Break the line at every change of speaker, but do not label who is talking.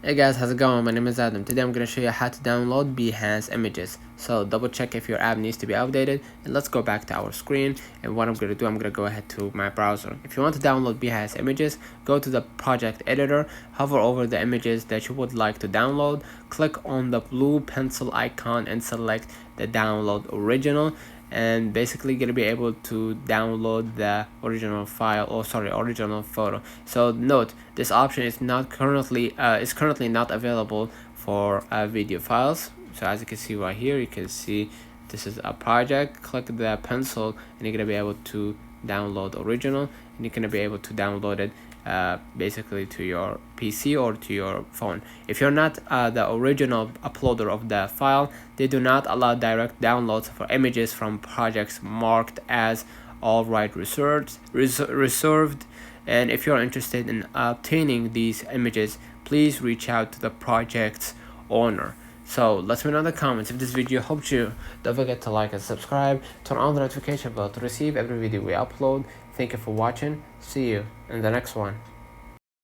Hey guys, how's it going? My name is Adam. Today I'm going to show you how to download behance images. So double check if your app needs to be updated, and let's go back to our screen. And what I'm going to do, I'm going to go ahead to my browser. If you want to download behance images, go to the project editor, hover over the images that you would like to download, click on the blue pencil icon and select the download original, and basically gonna be able to download the original file, or sorry, original photo. So note, this option is currently not available for video files. So as you can see right here, you can see this is a project. Click the pencil and you're gonna be able to download original, and you're gonna be able to download it basically to your PC or to your phone. If you're not the original uploader of the file, they do not allow direct downloads for images from projects marked as all right reserved. And if you're interested in obtaining these images, please reach out to the project's owner. So let me know in the comments if this video helped you. Don't forget to like and subscribe. Turn on the notification bell to receive every video we upload. Thank you for watching. See you in the next one.